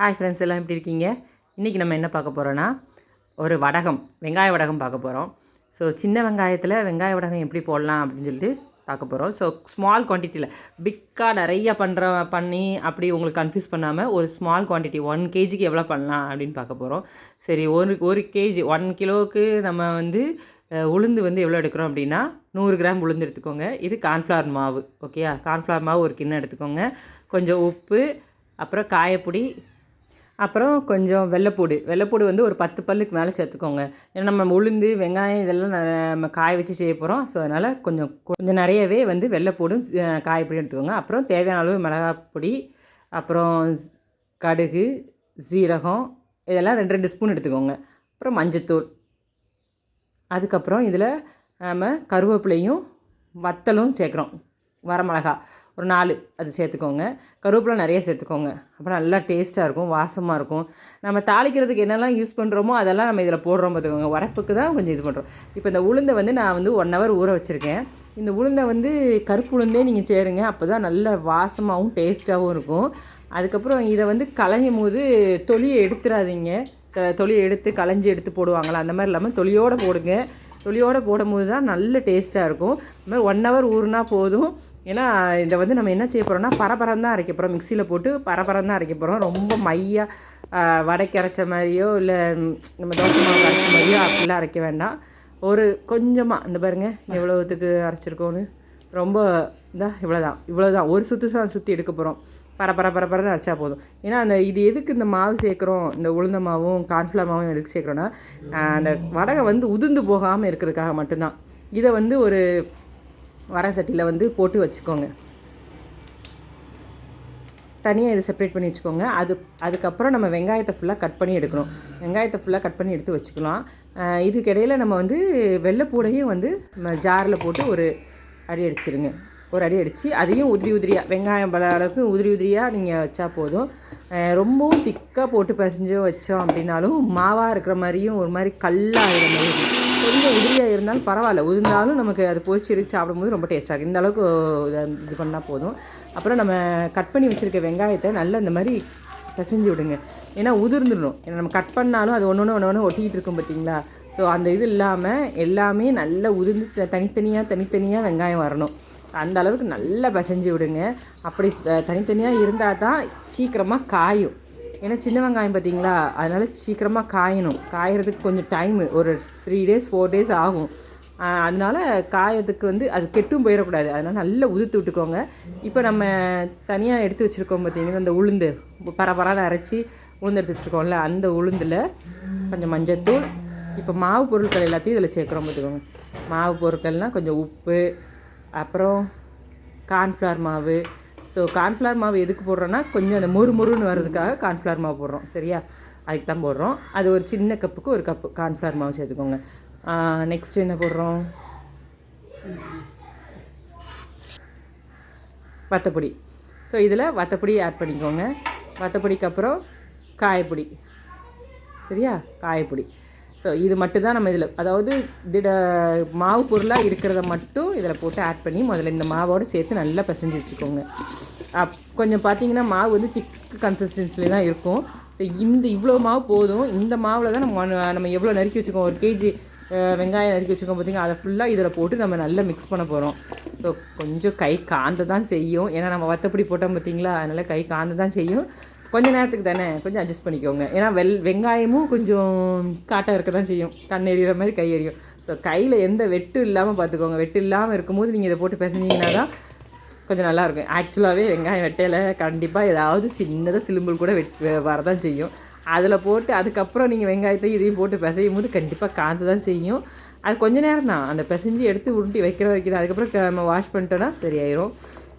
Hi friends, எல்லாம் எப்படி இருக்கீங்க? இன்றைக்கி நம்ம என்ன பார்க்க போகிறோன்னா, ஒரு வடகம், வெங்காய வடகம் பார்க்க போகிறோம். ஸோ சின்ன வெங்காயத்தில் வெங்காய வடகம் எப்படி போடலாம் அப்படின்னு சொல்லிட்டு பார்க்க போகிறோம். ஸோ ஸ்மால் குவான்டிட்டியில் பிக்காக நிறைய பண்ணி அப்படி உங்களுக்கு கன்ஃபியூஸ் பண்ணாமல் ஒரு ஸ்மால் குவான்டிட்டி 1 kgக்கு எவ்வளோ பண்ணலாம் அப்படின்னு பார்க்க போகிறோம். சரி, ஒரு கேஜி 1 கிலோவுக்கு நம்ம உளுந்து எவ்வளோ எடுக்கிறோம் அப்படின்னா 100 கிராம் உளுந்து எடுத்துக்கோங்க. இது கார்ன்ஃப்ளவர் மாவு. ஓகேயா? கார்ன்ஃப்ளவர் மாவு ஒரு கிண்ணம் எடுத்துக்கோங்க. கொஞ்சம் உப்பு, அப்புறம் காயப்பொடி, அப்புறம் கொஞ்சம் வெள்ளைப்பூடு ஒரு 10 பல்லுக்கு மேலே சேர்த்துக்கோங்க. ஏன்னா நம்ம உளுந்து வெங்காயம் இதெல்லாம் நம்ம காய வச்சு செய்ய போகிறோம். ஸோ அதனால் கொஞ்சம் நிறையவே வெள்ளைப்பூடும் காயப்பொடி எடுத்துக்கோங்க. அப்புறம் தேவையான அளவு மிளகாப்பொடி, அப்புறம் கடுகு, சீரகம் இதெல்லாம் 2 ஸ்பூன் எடுத்துக்கோங்க. அப்புறம் மஞ்சத்தூள். அதுக்கப்புறம் இதில் நம்ம கருவேப்பிலையும் வத்தலும் சேர்க்குறோம். வரமிளகா ஒரு 4 அது சேர்த்துக்கோங்க. கருவேப்பிலை நிறைய சேர்த்துக்கோங்க. அப்புறம் நல்லா டேஸ்ட்டாக இருக்கும், வாசமாக இருக்கும். நம்ம தாளிக்கிறதுக்கு என்னெல்லாம் யூஸ் பண்ணுறோமோ அதெல்லாம் நம்ம இதில் போடுறோம் பார்த்துக்கோங்க. உரப்புக்கு தான் கொஞ்சம் இது பண்ணுறோம். இப்போ இந்த உளுந்தை நான் 1 ஹவர் ஊற வச்சுருக்கேன். இந்த உளுந்தை கருப்பு உளுந்தே நீங்கள் சேருங்க. அப்போ தான் நல்ல வாசமாகவும் டேஸ்ட்டாகவும் இருக்கும். அதுக்கப்புறம் இதை களையும் போது தொலியை எடுத்துடாதீங்க. தொலியை எடுத்து களைஞ்சி எடுத்து போடுவாங்களா, அந்த மாதிரி இல்லாமல் தொலியோடு போடுங்க. தொலியோடு போடும்போது தான் நல்ல டேஸ்ட்டாக இருக்கும். இந்த மாதிரி 1 ஹவர் ஊறுனா போதும். ஏன்னா இதை நம்ம என்ன செய்ய போகிறோம்னா பரபரம் தான் அரைக்க போகிறோம். மிக்சியில் போட்டு பரபரம் தான் அரைக்க போகிறோம். ரொம்ப மையாக வடைக்கு அரைச்ச மாதிரியோ இல்லை நம்ம தோசை மாவு அரைச்ச மாதிரியோ அப்படிலாம் அரைக்க வேண்டாம். ஒரு கொஞ்சமாக இந்த பாருங்கள் எவ்வளோத்துக்கு அரைச்சிருக்கோன்னு. ரொம்ப இவ்வளோதான் ஒரு சுற்றி எடுக்க போகிறோம். பரபரன்னு அரைச்சா போதும். ஏன்னா இது எதுக்கு இந்த மாவு சேர்க்குறோம், இந்த உளுந்த மாவும் கார்ன்ஃப்ளவர் மாவும் எதுக்கு சேர்க்குறோன்னா, அந்த வடகை உதிர்ந்து போகாமல் இருக்கிறதுக்காக மட்டும்தான். இதை ஒரு வடை சட்டியில் போட்டு வச்சுக்கோங்க. தனியாக இதை செப்பரேட் பண்ணி வச்சுக்கோங்க. அதுக்கப்புறம் நம்ம வெங்காயத்தை ஃபுல்லாக கட் பண்ணி எடுக்கணும். வெங்காயத்தை ஃபுல்லாக கட் பண்ணி எடுத்து வச்சுக்கலாம். இதுக்கிடையில் நம்ம வெள்ளைப்பூடையும் நம்ம ஜாரில் போட்டு ஒரு அடி அடிச்சிருங்க. ஒரு அடி அடித்து அதையும் உதிரியாக வெங்காயம் பல அளவுக்கு உதிரியாக நீங்கள் வச்சா போதும். ரொம்பவும் திக்காக போட்டு பிசைஞ்சு வச்சோம் அப்படின்னாலும் மாவாக இருக்கிற மாதிரியும் ஒரு மாதிரி கல்லாகிற மாதிரி இருக்கும். கொஞ்சம் உதிரியாக இருந்தாலும் பரவாயில்ல, உதிர்ந்தாலும் நமக்கு அது பொரிச்சு எடுத்து சாப்பிடும்போது ரொம்ப டேஸ்ட்டாக இருக்கும். இந்த அளவுக்கு இது பண்ணால் போதும். அப்புறம் நம்ம கட் பண்ணி வச்சுருக்க வெங்காயத்தை நல்லா இந்த மாதிரி பிசைஞ்சு விடுங்க. ஏன்னா உதிர்ந்துடணும். ஏன்னா நம்ம கட் பண்ணாலும் அது ஒன்று ஒட்டிக்கிட்டு இருக்கும் பார்த்தீங்களா. ஸோ அந்த இது இல்லாமல் எல்லாமே நல்லா உதிர்ந்து தனித்தனியாக வெங்காயம் வரணும். அந்த அளவுக்கு நல்லா பிசைஞ்சு விடுங்க. அப்படி தனித்தனியாக இருந்தால் தான் சீக்கிரமாக காயும். ஏன்னா சின்ன வெங்காயம் பார்த்தீங்களா, அதனால் சீக்கிரமாக காயறதுக்கு கொஞ்சம் டைமு, ஒரு 3 days 4 days ஆகும். அதனால் காயத்துக்கு அது கெட்டும் போயிடக்கூடாது. அதனால் நல்லா உதிர்த்து விட்டுக்கோங்க. இப்போ நம்ம தனியாக எடுத்து வச்சுருக்கோம் பார்த்தீங்கன்னா, அந்த உளுந்து பரபரான்னு அரைச்சி உளுந்து எடுத்து வச்சுருக்கோம்ல, அந்த உளுந்தில் கொஞ்சம் மஞ்சத்தூள், இப்போ மாவு பொருட்கள் எல்லாத்தையும் இதில் சேர்க்குறோம் பார்த்துக்கோங்க. மாவு பொருட்கள்னால் கொஞ்சம் உப்பு, அப்புறம் கார்ன்ஃப்ளவர் மாவு. ஸோ கார்ன்ஃப்ளவர் மாவு எதுக்கு போடுறோன்னா, கொஞ்சம் அந்த மொறுன்னு வர்றதுக்காக கார்ன்ஃப்ளவர் மாவு போடுறோம். சரியா? அதுக்கு தான் போடுறோம். அது ஒரு சின்ன கப்புக்கு 1 கப்பு கார்ன்ஃப்ளவர் மாவு சேர்த்துக்கோங்க. நெக்ஸ்ட் என்ன போடுறோம்? வத்தப்பொடி. ஸோ இதில் வத்தப்பொடி ஆட் பண்ணிக்கோங்க. வத்தப்பொடிக்கு அப்புறம் காயப்பொடி. சரியா? காயப்பொடி. ஸோ இது மட்டும் தான் நம்ம இதில், அதாவது மாவு பொருளாக இருக்கிறத மட்டும் இதில் போட்டு ஆட் பண்ணி முதல்ல இந்த மாவோடு சேர்த்து நல்லா பிசைஞ்சு வச்சுக்கோங்க. கொஞ்சம் பார்த்தீங்கன்னா மாவு திக் கன்சிஸ்டன்சியில் தான் இருக்கும். ஸோ இவ்வளோ மாவு போதும். இந்த மாவில் தான் நம்ம எவ்வளோ நறுக்கி வச்சுக்கோம், 1 kg வெங்காயம் நறுக்கி வச்சுக்கோம் பார்த்தீங்கன்னா, அதை ஃபுல்லாக இதில் போட்டு நம்ம நல்லா மிக்ஸ் பண்ண போகிறோம். ஸோ கொஞ்சம் கை காந்த தான் செய்யும். ஏன்னா நம்ம வத்தப்பொடி போட்டோம் பார்த்தீங்களா, அதனால் கை காந்த தான் செய்யும். கொஞ்சம் நேரத்துக்கு தானே, கொஞ்சம் அட்ஜஸ்ட் பண்ணிக்கோங்க. ஏன்னா வெங்காயமும் கொஞ்சம் காட்டாக இருக்க தான் செய்யும். கண் எறிகிற மாதிரி கை எறியும். ஸோ கையில் எந்த வெட்டு இல்லாமல் பார்த்துக்கோங்க. வெட்டு இல்லாமல் இருக்கும்போது நீங்கள் இதை போட்டு பிசைஞ்சிங்கன்னா தான் கொஞ்சம் நல்லாயிருக்கும். ஆக்சுவலாகவே வெங்காயம் வெட்டையில் கண்டிப்பாக ஏதாவது சின்னதாக சிலும்பல் கூட வரதான் செய்யும். அதில் போட்டு அதுக்கப்புறம் நீங்கள் வெங்காயத்தை இதையும் போட்டு பிசையும் போது கண்டிப்பாக காந்து தான் செய்யும். அது கொஞ்சம் நேரம் தான், அந்த பிசைஞ்சு எடுத்து உருட்டி வைக்கிற வரைக்கும். அதுக்கப்புறம் நம்ம வாஷ் பண்ணிட்டோன்னா சரியாயிரும்.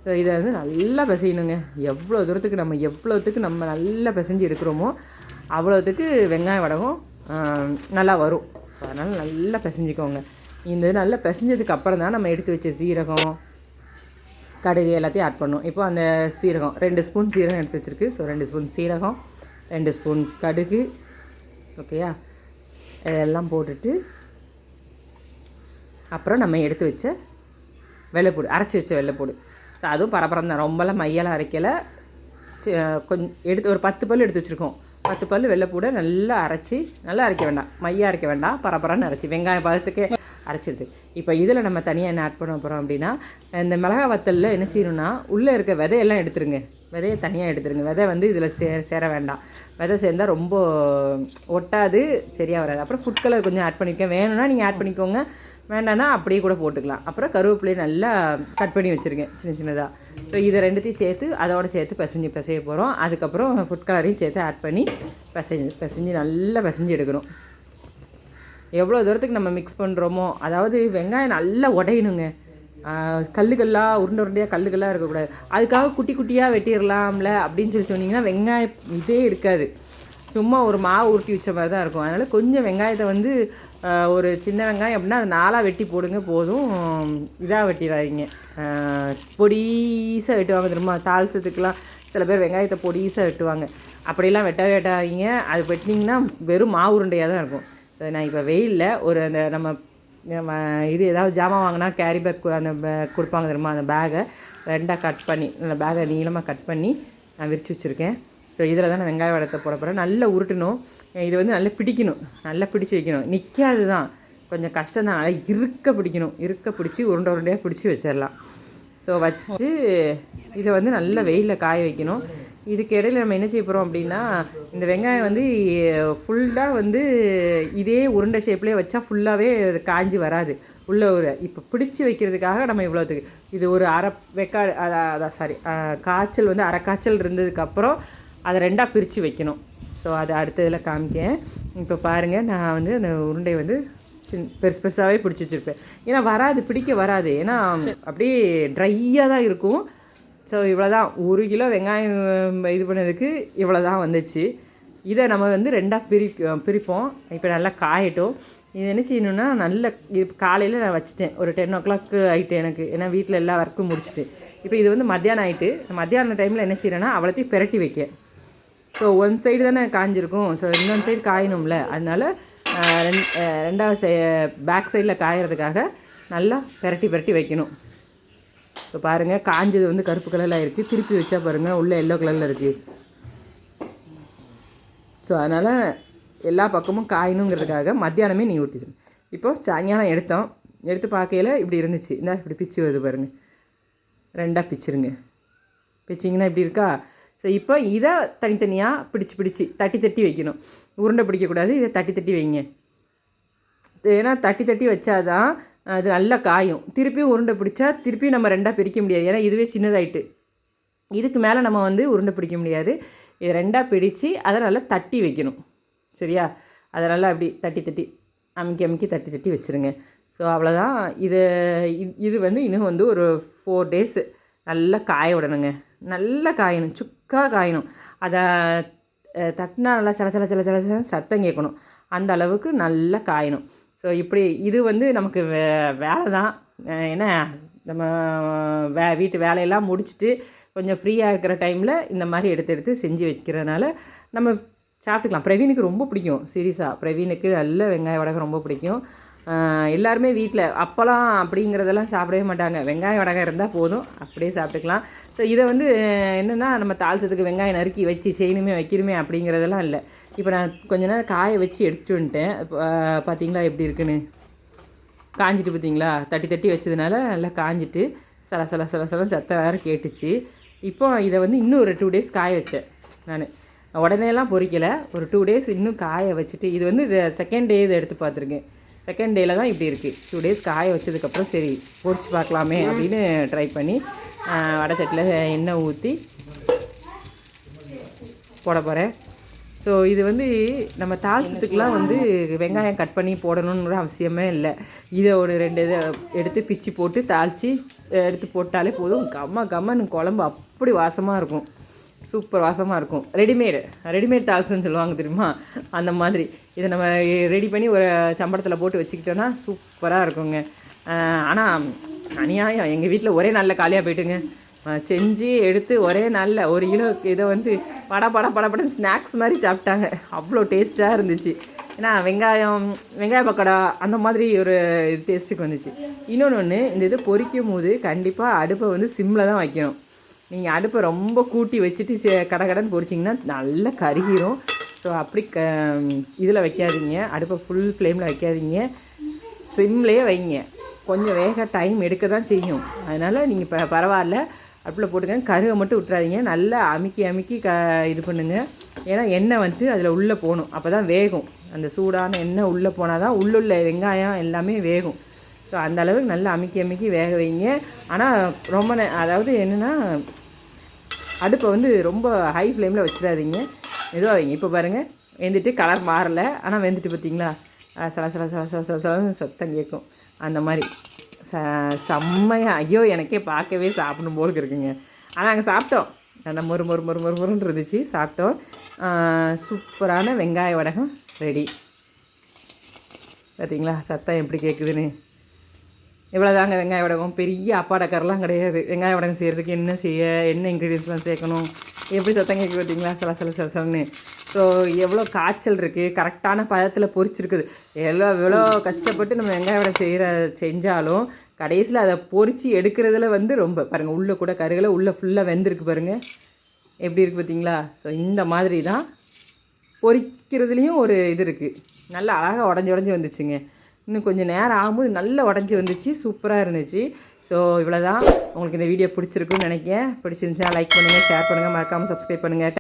ஸோ இதை நல்லா பிசையணுங்க. எவ்வளோத்துக்கு நம்ம நல்லா பிசைஞ்சு எடுக்கிறோமோ அவ்வளோத்துக்கு வெங்காய வடகம் நல்லா வரும். அதனால் நல்லா பிசைஞ்சிக்கோங்க. இந்த நல்லா பிசைஞ்சதுக்கு அப்புறம் தான் நம்ம எடுத்து வச்ச சீரகம், கடுகு எல்லாத்தையும் ஆட் பண்ணணும். இப்போ அந்த சீரகம் 2 ஸ்பூன் சீரகம் எடுத்து வச்சுருக்கு. ஸோ 2 ஸ்பூன் சீரகம், 2 ஸ்பூன் கடுகு. ஓகேயா? இதெல்லாம் போட்டுட்டு அப்புறம் நம்ம எடுத்து வச்ச வெள்ளைப்பூடு, அரைச்சி வச்ச வெள்ளைப்பூடு. ஸோ அதுவும் பரபரம் தான், ரொம்பலாம் மையெல்லாம் அரைக்கலை. கொஞ்சம் எடுத்து ஒரு 10 பல் எடுத்து வச்சுருக்கோம். 10 பல் வெள்ளைப்பூடை நல்லா அரைச்சி, நல்லா அரைக்க வேண்டாம், மையாக அரைக்க வேண்டாம், பரப்பரான்னு அரைச்சி வெங்காயம் பதத்துக்கு அரைச்சிடுது. இப்போ இதில் நம்ம தனியாக என்ன ஆட் பண்ண போகிறோம் அப்படின்னா, இந்த மிளகா வத்தலில் என்ன செய்யணும்னா உள்ளே இருக்க விதையெல்லாம் எடுத்துருங்க. விதையை தனியாக எடுத்துருங்க. விதை வந்து இதில் சேர வேண்டாம். விதை சேர்ந்தால் ரொம்ப ஒட்டாது, சரியாக வராது. அப்புறம் ஃபுட் கலர் கொஞ்சம் ஆட் பண்ணிக்கோங்க. வேணும்னா நீங்கள் ஆட் பண்ணிக்கோங்க, வேண்டாம்னா அப்படியே கூட போட்டுக்கலாம். அப்புறம் கருவேப்பிலையை நல்லா கட் பண்ணி வச்சுருங்க சின்ன சின்னதாக. ஸோ இதை ரெண்டுத்தையும் சேர்த்து அதோடு சேர்த்து பிசைய போகிறோம். அதுக்கப்புறம் ஃபுட் கலரையும் சேர்த்து ஆட் பண்ணி பிசைஞ்சு நல்லா பிசைஞ்சு எடுக்கணும். எவ்வளோ தூரத்துக்கு நம்ம மிக்ஸ் பண்ணுறோமோ, அதாவது வெங்காயம் நல்லா உடையணுங்க. கல்லுகள்லாம் உருண்டையாக கல்லுகள்லாம் இருக்கக்கூடாது. அதுக்காக குட்டி குட்டியாக வெட்டிடலாம்ல அப்படின்னு சொன்னிங்கன்னா வெங்காயம் இதே இருக்காது, சும்மா ஒரு மாவு உருட்டி வச்ச மாதிரி தான் இருக்கும். அதனால் கொஞ்சம் வெங்காயத்தை வந்து ஒரு சின்ன வெங்காயம் அப்படின்னா அது 4ஆக வெட்டி போடுங்க போதும். இதாக வெட்டிடாதீங்க, பொடிசாக வெட்டுவாங்க தெரியுமா, தாளிசத்துக்கெலாம் சில பேர் வெங்காயத்தை பொடிசாக வெட்டுவாங்க. அப்படிலாம் வெட்டாதீங்க. அது வெட்டினீங்கன்னா வெறும் மாவு உருண்டையாக தான் இருக்கும். நான் இப்போ வெயிலில் ஒரு அந்த நம்ம இது ஏதாவது ஜாமான் வாங்கினா கேரி பேக் அந்த கொடுப்பாங்க தெரியுமா, அந்த பேகை 2ஆக கட் பண்ணி, அந்த பேகை நீளமாக கட் பண்ணி நான் விரித்து வச்சுருக்கேன். ஸோ இதில் தான் நான் வெங்காய வடத்தை போட போகிறேன். நல்லா உருட்டணும். இது வந்து நல்லா பிடிக்கணும், நல்லா பிடிச்சி வைக்கணும். நிற்காது தான், கொஞ்சம் கஷ்டம் தான். நல்லா இருக்க பிடிச்சி உருண்டையாக பிடிச்சி வச்சிடலாம். ஸோ வச்சுட்டு இதை வந்து நல்லா வெயிலில் காய வைக்கணும். இதுக்கு இடையில் நம்ம என்ன செய்ய போகிறோம் அப்படின்னா, இந்த வெங்காயம் வந்து ஃபுல்லாக வந்து இதே உருண்டை ஷேப்லேயே வச்சா ஃபுல்லாகவே காஞ்சி வராது. உள்ள ஒரு இப்போ பிடிச்சி வைக்கிறதுக்காக நம்ம இவ்வளோத்துக்கு இது ஒரு அரை வெக்காடு காய்ச்சல் வந்து அரை காய்ச்சல் இருந்ததுக்கப்புறம் அதை 2ஆக பிரித்து வைக்கணும். ஸோ அதை அடுத்ததில் காமிக்கேன். இப்போ பாருங்கள், நான் வந்து அந்த உருண்டை வந்து பெருசு பெருசாகவே பிடிச்சி வச்சுருப்பேன். ஏன்னா பிடிக்க வராது, ஏன்னா அப்படியே ட்ரையாக தான் இருக்கும். ஸோ இவ்வளோ தான், 1 கிலோ வெங்காயம் இது பண்ணதுக்கு இவ்வளோ தான் வந்துச்சு. இதை நம்ம வந்து 2ஆக பிரிப்போம். இப்போ நல்லா காயட்டும். இது என்ன செய்யணுன்னா, நல்ல காலையில் நான் வச்சுட்டேன், ஒரு 10 o'clock ஆகிட்டு எனக்கு, ஏன்னா வீட்டில் எல்லா ஒர்க்கும் முடிச்சுட்டு. இப்போ இது வந்து மத்தியானம் ஆகிட்டு, மத்தியான டைமில் என்ன செய்கிறேன்னா அவளத்தையும் பிரட்டி வைக்க. ஸோ ஒன் சைடு தானே காஞ்சிருக்கும், ஸோ இன்னொரு சைடு காயணும்ல, அதனால் 2வது பேக் சைடில் காயறதுக்காக நல்லா பிரட்டி வைக்கணும். இப்போ பாருங்கள், காஞ்சது வந்து கருப்பு கலரில் இருக்குது, திருப்பி வச்சா பாருங்கள் உள்ளே எல்லோ கலரில் இருக்குது. ஸோ அதனால் எல்லா பக்கமும் காயணுங்கிறதுக்காக மத்தியானமே நீ ஊற்றிச்சிடும். இப்போது சாயங்காலம் எடுத்து பார்க்கையில் இப்படி இருந்துச்சு. இந்த இப்படி பிச்சு வருது பாருங்கள், 2ஆக பிச்சுருங்க. பிச்சிங்கன்னா இப்படி இருக்கா. ஸோ இப்போ இதை தனித்தனியாக பிடிச்சி தட்டி வைக்கணும். உருண்டை பிடிக்கக்கூடாது, இதை தட்டி வைங்க. ஏன்னா தட்டி வச்சாதான் அது நல்லா காயும். திருப்பியும் உருண்டை பிடிச்சா திருப்பியும் நம்ம 2ஆக பிரிக்க முடியாது, ஏன்னா இதுவே சின்னதாயிட்டு. இதுக்கு மேலே நம்ம வந்து உருண்டை பிடிக்க முடியாது. இதை 2ஆக பிடிச்சி அதை நல்லா தட்டி வைக்கணும், சரியா. அதை நல்லா அப்படி தட்டி அமுக்கி தட்டி வச்சுருங்க. ஸோ அவ்வளோதான். இது வந்து இன்னும் வந்து ஒரு 4 days நல்லா காய விடணுங்க. நல்லா காயணும், சுக்காக காயணும். அதை தட்டினா நல்லா சல சத்தம் கேட்கணும், அந்த அளவுக்கு நல்லா காயணும். ஸோ இப்படி இது வந்து நமக்கு வேலை தான். ஏன்னா நம்ம வீட்டு வேலையெல்லாம் முடிச்சுட்டு கொஞ்சம் ஃப்ரீயாக இருக்கிற டைமில் இந்த மாதிரி எடுத்து செஞ்சு வைக்கிறதுனால நம்ம சாப்பிட்டுக்கலாம். பிரவீனுக்கு ரொம்ப பிடிக்கும், சீரியஸாக பிரவீனுக்கு நல்ல வெங்காய வடகம் ரொம்ப பிடிக்கும். எல்லாருமே வீட்டில் அப்போலாம் அப்படிங்கிறதெல்லாம் சாப்பிடவே மாட்டாங்க. வெங்காய வடகம் இருந்தால் போதும், அப்படியே சாப்பிட்டுக்கலாம். ஸோ இதை வந்து என்னென்னா, நம்ம தாளிச்சதுக்கு வெங்காயம் நறுக்கி வச்சு செய்யணுமே வைக்கணுமே அப்படிங்கிறதெல்லாம் இல்லை. இப்போ நான் கொஞ்ச நேரம் காய வச்சு எடுத்துகிட்டு வந்துட்டேன். பார்த்தீங்களா எப்படி இருக்குன்னு, காஞ்சிட்டு பார்த்தீங்களா, தட்டி வச்சதுனால நல்லா காஞ்சிட்டு சல சத்தம் வேறு கேட்டுச்சு. இப்போ இதை வந்து இன்னும் ஒரு 2 days காய வச்சேன் நான். உடனேலாம் பொரிக்கலை, ஒரு 2 days இன்னும் காய வச்சுட்டு, இது வந்து செகண்ட் டே இதை எடுத்து பார்த்துருக்கேன். செகண்ட் டேயில் தான் இப்படி இருக்குது. 2 days காய வச்சதுக்கப்புறம் சரி பொரிச்சு பார்க்கலாமே அப்படின்னு ட்ரை பண்ணி வடைச்சட்டியில் எண்ணெய் ஊற்றி போட போகிறேன். ஸோ இது வந்து நம்ம தாளிச்சத்துக்கெலாம் வந்து வெங்காயம் கட் பண்ணி போடணுன்ற அவசியமே இல்லை. இதை ஒரு 2 இதை எடுத்து பிச்சு போட்டு தாளித்து எடுத்து போட்டாலே போதும். கம்மன்னு குழம்பு அப்படி வாசமாக இருக்கும், சூப்பர் வாசமாக இருக்கும். ரெடிமேட் தாளிச்சுன்னு சொல்லுவாங்க தெரியுமா, அந்த மாதிரி இதை நம்ம ரெடி பண்ணி ஒரு சம்பளத்தில் போட்டு வச்சுக்கிட்டோன்னா சூப்பராக இருக்குங்க. ஆனால் அநியாயம், எங்கள் வீட்டில் ஒரே நாளில் காலியாக போய்ட்டுங்க. செஞ்சு எடுத்து ஒரே நாளில் 1 கிலோ இதை வந்து படப்படன்னு ஸ்நாக்ஸ் மாதிரி சாப்பிட்டாங்க. அவ்வளோ டேஸ்ட்டாக இருந்துச்சு. ஏன்னா வெங்காய பக்கோடா அந்த மாதிரி ஒரு டேஸ்ட்டுக்கு வந்துச்சு. இன்னொன்று இந்த இது பொரிக்கும் போது கண்டிப்பாக அடுப்பை வந்து சிம்மில் தான் வைக்கணும். நீங்கள் அடுப்பை ரொம்ப கூட்டி வச்சுட்டு கடகடன்னு பொரிச்சிங்கன்னா நல்லா கருகிரும். ஸோ அப்படி இதில் வைக்காதீங்க, அடுப்பை ஃபுல் ஃப்ளேமில் வைக்காதீங்க, சிம்லேயே வைங்க. கொஞ்சம் வேக டைம் எடுக்க தான் செய்யும். அதனால் நீங்கள் பரவாயில்ல அடுப்பில் போட்டுக்கங்க, கருவை மட்டும் விட்டுறாதீங்க. நல்லா அமுக்கி இது பண்ணுங்கள். ஏன்னா எண்ணெய் வந்து அதில் உள்ளே போகணும், அப்போ தான் வேகும். அந்த சூடான எண்ணெய் உள்ளே போனால் தான் உள்ளுள்ள வெங்காயம் எல்லாமே வேகும். ஸோ அந்த அளவுக்கு நல்லா அமுக்கி வேக வைங்க. ஆனால் ரொம்ப அதாவது என்னென்னா அடுப்பை வந்து ரொம்ப ஹை ஃப்ளேமில் வச்சிடாதீங்க, மெதுவாக வைங்க. இப்போ பாருங்கள் வெந்துட்டு கலர் மாறலை, ஆனால் வெந்துட்டு பார்த்தீங்களா சலன்னு சத்தம் கேட்கும். அந்த மாதிரி செம்மையாக ஐயோ எனக்கே பார்க்கவே சாப்பிடும் போல் இருக்குங்க. ஆனால் நாங்கள் சாப்பிட்டோம், நல்லா மொறுன்னு இருந்துச்சு, சாப்பிட்டோம். சூப்பரான வெங்காய வடகம் ரெடி. பார்த்தீங்களா சத்தம் எப்படி கேட்குதுன்னு? இவ்வளோதாங்க வெங்காய வடகம். பெரிய அப்பாடக்கரெலாம் கிடையாது. வெங்காய வடகம் செய்கிறதுக்கு என்ன இன்க்ரீடியன்ஸ்லாம் சேர்க்கணும், எப்படி சத்தம் கேட்குது பார்த்தீங்களா, சலன்னு. ஸோ எவ்வளோ காய்ச்சல் இருக்குது, கரெக்டான பதத்தில் பொரிச்சிருக்குது. எவ்வளோ கஷ்டப்பட்டு நம்ம வெங்காய வடகம் செஞ்சாலும் கடைசியில் அதை பொரித்து எடுக்கிறதுல வந்து ரொம்ப பாருங்கள், உள்ளே கூட கருகலை, உள்ளே ஃபுல்லாக வெந்திருக்கு பாருங்கள் எப்படி இருக்குது பார்த்தீங்களா. ஸோ இந்த மாதிரி தான் பொரிக்கிறதுலேயும் ஒரு இது இருக்குது. நல்லா அழகாக உடஞ்சி வந்துச்சுங்க. இன்னும் கொஞ்சம் நேரம் ஆகும்போது நல்லா உடஞ்சி வந்துச்சு, சூப்பராக இருந்துச்சு. ஸோ இவ்வளோ தான். உங்களுக்கு இந்த வீடியோ பிடிச்சிருக்குன்னு நினைக்கிறேன். பிடிச்சிருந்துச்சுன்னா லைக் பண்ணுங்கள், ஷேர் பண்ணுங்கள், மறக்காமல் சப்ஸ்கிரைப் பண்ணுங்கள்.